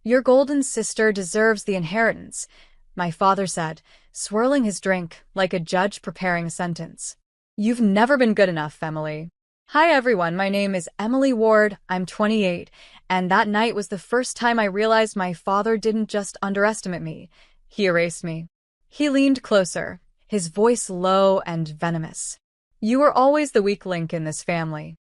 Your golden sister deserves the inheritance, my father said, swirling his drink like a judge preparing a sentence. You've never been good enough, Emily. Hi everyone, my name is Emily Ward, I'm 28, and that night was the first time I realized my father didn't just underestimate me, he erased me. He leaned closer, his voice low and venomous. You were always the weak link in this family.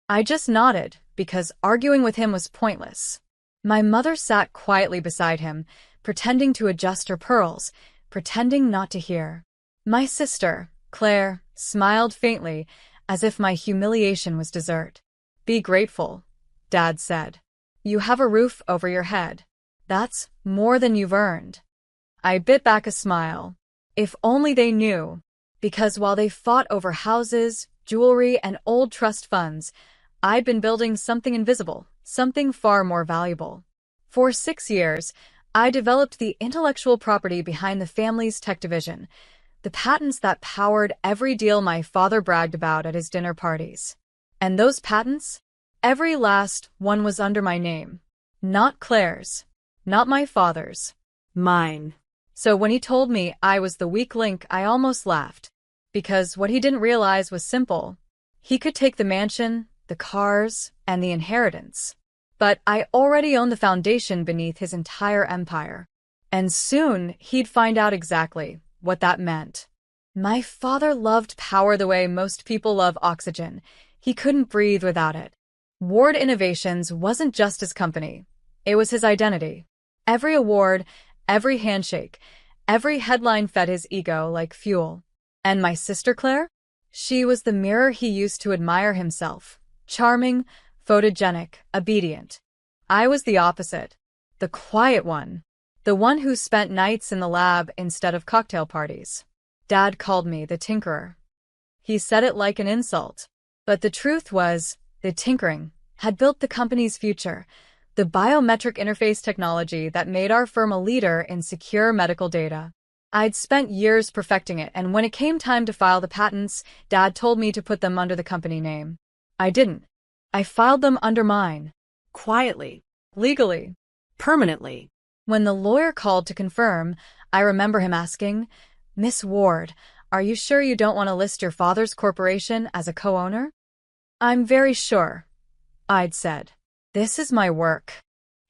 I just nodded, because arguing with him was pointless. My mother sat quietly beside him, pretending to adjust her pearls, pretending not to hear. My sister, Claire, smiled faintly, as if my humiliation was dessert. Be grateful, Dad said. You have a roof over your head. That's more than you've earned. I bit back a smile. If only they knew. Because while they fought over houses, jewelry, and old trust funds, I'd been building something invisible, something far more valuable. For 6 years, I developed the intellectual property behind the family's tech division, the patents that powered every deal my father bragged about at his dinner parties. And those patents? Every last one was under my name. Not Claire's. Not my father's. Mine. So when he told me I was the weak link, I almost laughed. Because what he didn't realize was simple. He could take the mansion, the cars, and the inheritance. But I already owned the foundation beneath his entire empire. And soon he'd find out exactly what that meant. My father loved power the way most people love oxygen. He couldn't breathe without it. Ward Innovations wasn't just his company. It was his identity. Every award, every handshake, every headline fed his ego like fuel. And my sister Claire? She was the mirror he used to admire himself. Charming, photogenic, obedient. I was the opposite. The quiet one. The one who spent nights in the lab instead of cocktail parties. Dad called me the tinkerer. He said it like an insult. But the truth was, the tinkering had built the company's future, the biometric interface technology that made our firm a leader in secure medical data. I'd spent years perfecting it, and when it came time to file the patents, Dad told me to put them under the company name. I didn't. I filed them under mine. Quietly. Legally. Permanently. When the lawyer called to confirm, I remember him asking, Miss Ward, are you sure you don't want to list your father's corporation as a co-owner? I'm very sure, I'd said. This is my work.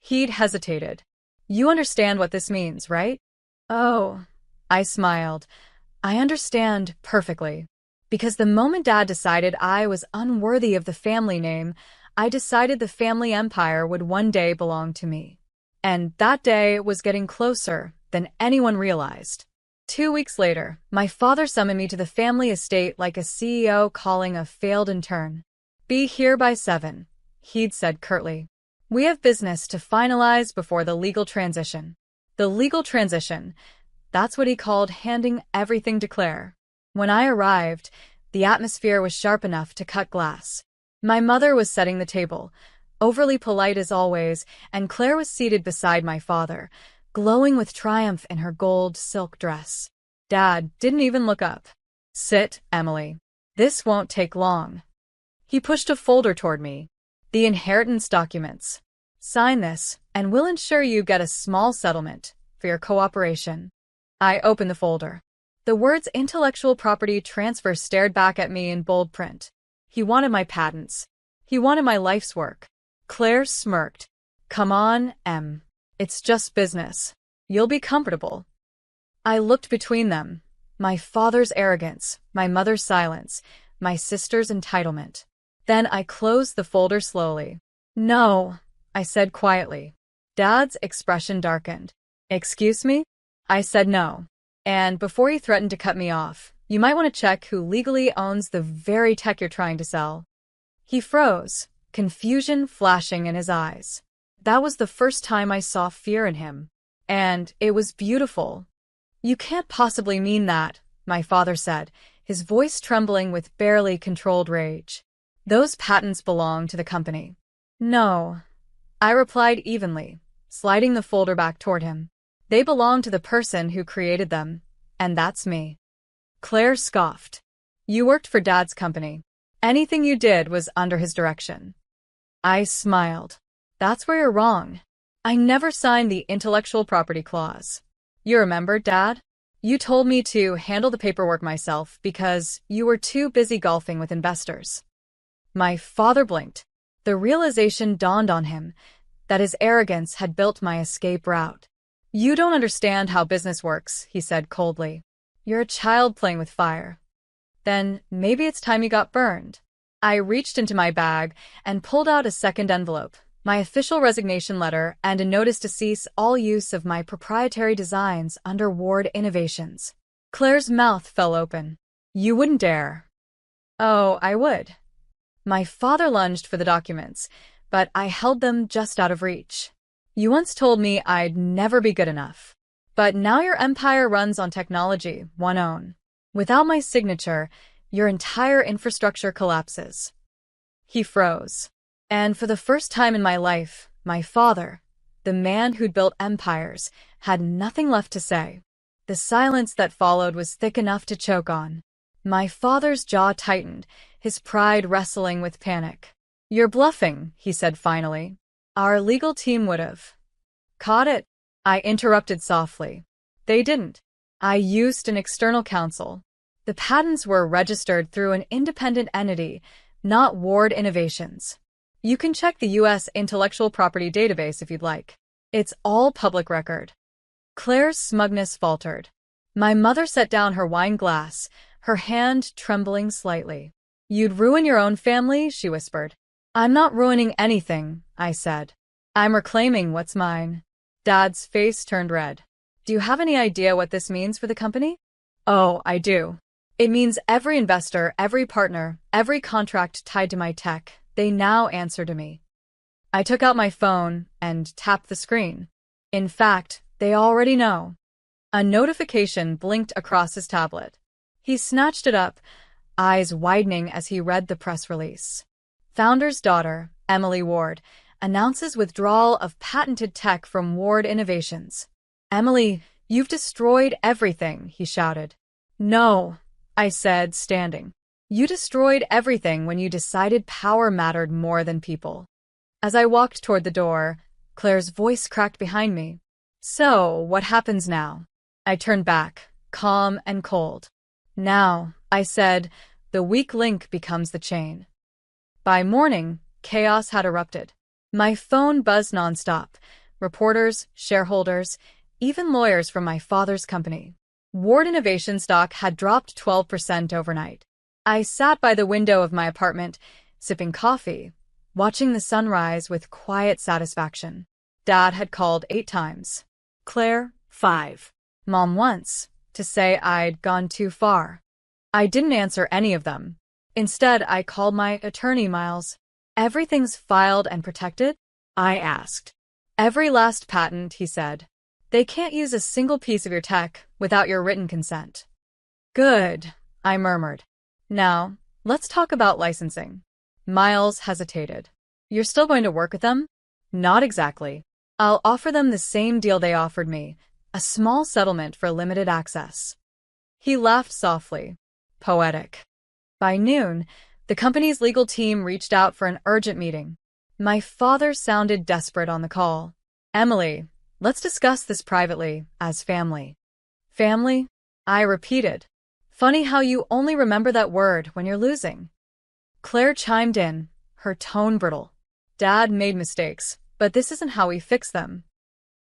He'd hesitated. You understand what this means, right? Oh, I smiled. I understand perfectly. Because the moment Dad decided I was unworthy of the family name, I decided the family empire would one day belong to me. And that day was getting closer than anyone realized. 2 weeks later, my father summoned me to the family estate like a CEO calling a failed intern. Be here by 7, he'd said curtly. We have business to finalize before the legal transition. The legal transition, that's what he called handing everything to Claire. When I arrived, the atmosphere was sharp enough to cut glass. My mother was setting the table, overly polite as always, and Claire was seated beside my father, glowing with triumph in her gold silk dress. Dad didn't even look up. Sit, Emily. This won't take long. He pushed a folder toward me. The inheritance documents. Sign this, and we'll ensure you get a small settlement for your cooperation. I opened the folder. The words intellectual property transfer stared back at me in bold print. He wanted my patents. He wanted my life's work. Claire smirked. Come on, Em. It's just business. You'll be comfortable. I looked between them. My father's arrogance, my mother's silence, my sister's entitlement. Then I closed the folder slowly. No, I said quietly. Dad's expression darkened. Excuse me? I said no. And before he threatened to cut me off, you might want to check who legally owns the very tech you're trying to sell. He froze, confusion flashing in his eyes. That was the first time I saw fear in him. And it was beautiful. You can't possibly mean that, my father said, his voice trembling with barely controlled rage. Those patents belong to the company. No, I replied evenly, sliding the folder back toward him. They belong to the person who created them, and that's me. Claire scoffed. You worked for Dad's company. Anything you did was under his direction. I smiled. That's where you're wrong. I never signed the intellectual property clause. You remember, Dad? You told me to handle the paperwork myself because you were too busy golfing with investors. My father blinked. The realization dawned on him that his arrogance had built my escape route. You don't understand how business works, he said coldly. You're a child playing with fire. Then maybe it's time you got burned. I reached into my bag and pulled out a second envelope, my official resignation letter, and a notice to cease all use of my proprietary designs under Ward Innovations. Claire's mouth fell open. You wouldn't dare. Oh, I would. My father lunged for the documents, but I held them just out of reach. You once told me I'd never be good enough. But now your empire runs on technology, one own. Without my signature, your entire infrastructure collapses. He froze. And for the first time in my life, my father, the man who'd built empires, had nothing left to say. The silence that followed was thick enough to choke on. My father's jaw tightened, his pride wrestling with panic. You're bluffing, he said finally. Our legal team would've caught it. I interrupted softly. They didn't. I used an external counsel. The patents were registered through an independent entity, not Ward Innovations. You can check the U.S. intellectual property database if you'd like. It's all public record. Claire's smugness faltered. My mother set down her wine glass, her hand trembling slightly. You'd ruin your own family, she whispered. I'm not ruining anything, I said. I'm reclaiming what's mine. Dad's face turned red. Do you have any idea what this means for the company? Oh, I do. It means every investor, every partner, every contract tied to my tech, they now answer to me. I took out my phone and tapped the screen. In fact, they already know. A notification blinked across his tablet. He snatched it up, eyes widening as he read the press release. Founder's daughter, Emily Ward, announces withdrawal of patented tech from Ward Innovations. Emily, you've destroyed everything, he shouted. No, I said, standing. You destroyed everything when you decided power mattered more than people. As I walked toward the door, Claire's voice cracked behind me. So, what happens now? I turned back, calm and cold. Now, I said, the weak link becomes the chain. By morning, chaos had erupted. My phone buzzed nonstop. Reporters, shareholders, even lawyers from my father's company. Ward Innovation stock had dropped 12% overnight. I sat by the window of my apartment, sipping coffee, watching the sunrise with quiet satisfaction. Dad had called 8 times. Claire, 5. Mom once, to say I'd gone too far. I didn't answer any of them. Instead, I called my attorney, Miles. Everything's filed and protected? I asked. Every last patent, he said. They can't use a single piece of your tech without your written consent. Good, I murmured. Now, let's talk about licensing. Miles hesitated. You're still going to work with them? Not exactly. I'll offer them the same deal they offered me, a small settlement for limited access. He laughed softly. Poetic. By noon, the company's legal team reached out for an urgent meeting. My father sounded desperate on the call. Emily, let's discuss this privately, as family. Family? I repeated. Funny how you only remember that word when you're losing. Claire chimed in, her tone brittle. Dad made mistakes, but this isn't how we fix them.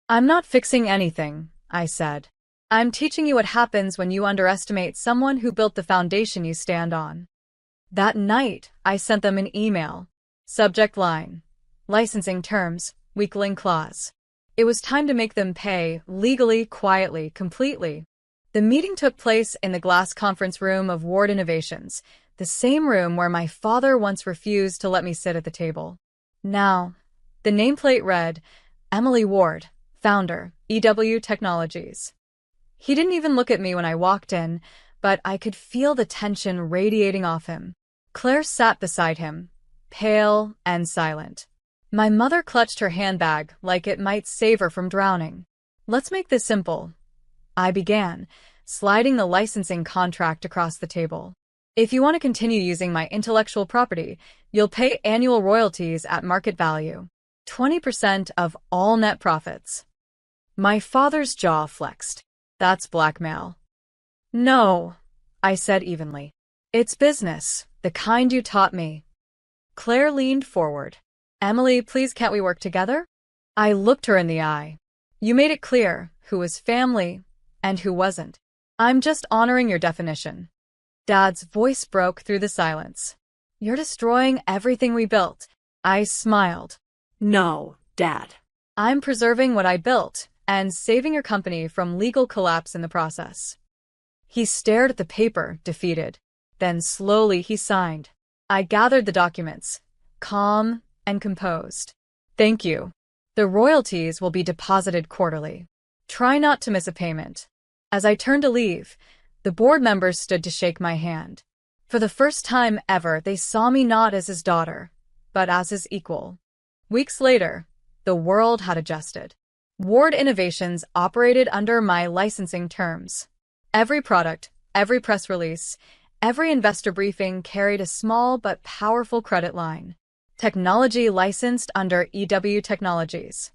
I'm not fixing anything, I said. I'm teaching you what happens when you underestimate someone who built the foundation you stand on. That night, I sent them an email. Subject line. Licensing terms, weak link clause. It was time to make them pay, legally, quietly, completely. The meeting took place in the glass conference room of Ward Innovations, the same room where my father once refused to let me sit at the table. Now, the nameplate read, Emily Ward, founder, EW Technologies. He didn't even look at me when I walked in, but I could feel the tension radiating off him. Claire sat beside him, pale and silent. My mother clutched her handbag like it might save her from drowning. Let's make this simple, I began, sliding the licensing contract across the table. If you want to continue using my intellectual property, you'll pay annual royalties at market value. 20% of all net profits. My father's jaw flexed. That's blackmail. No, I said evenly. It's business, the kind you taught me. Claire leaned forward. Emily, please can't we work together? I looked her in the eye. You made it clear who was family and who wasn't. I'm just honoring your definition. Dad's voice broke through the silence. You're destroying everything we built. I smiled. No, Dad. I'm preserving what I built and saving your company from legal collapse in the process. He stared at the paper, defeated. Then slowly he signed. I gathered the documents, calm and composed. Thank you. The royalties will be deposited quarterly. Try not to miss a payment. As I turned to leave, the board members stood to shake my hand. For the first time ever, they saw me not as his daughter, but as his equal. Weeks later, the world had adjusted. Ward Innovations operated under my licensing terms. Every product, every press release, every investor briefing carried a small but powerful credit line. Technology licensed under EW Technologies.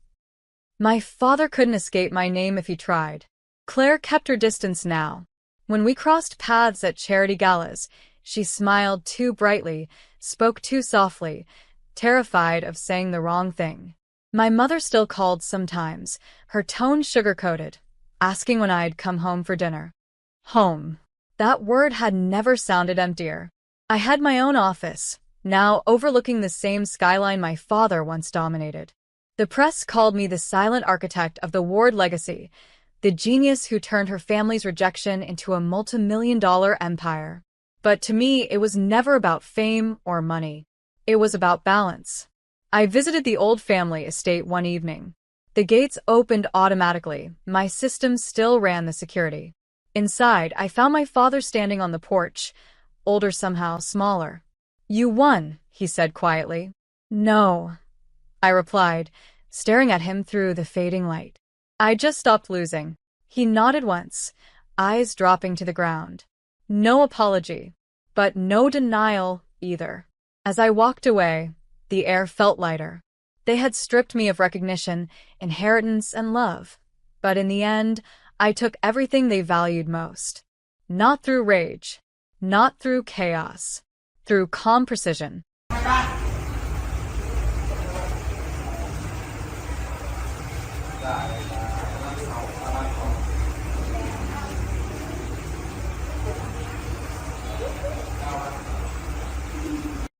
My father couldn't escape my name if he tried. Claire kept her distance now. When we crossed paths at charity galas, she smiled too brightly, spoke too softly, terrified of saying the wrong thing. My mother still called sometimes, her tone sugar-coated, asking when I'd come home for dinner. Home. That word had never sounded emptier. I had my own office, now overlooking the same skyline my father once dominated. The press called me the silent architect of the Ward legacy, the genius who turned her family's rejection into a multi-million-dollar empire. But to me, it was never about fame or money. It was about balance. I visited the old family estate one evening. The gates opened automatically. My system still ran the security. Inside, I found my father standing on the porch, older somehow, smaller. You won, he said quietly. No, I replied, staring at him through the fading light. I just stopped losing. He nodded once, eyes dropping to the ground. No apology, but no denial either. As I walked away, the air felt lighter. They had stripped me of recognition, inheritance, and love. But in the end, I took everything they valued most. Not through rage, not through chaos, through calm precision.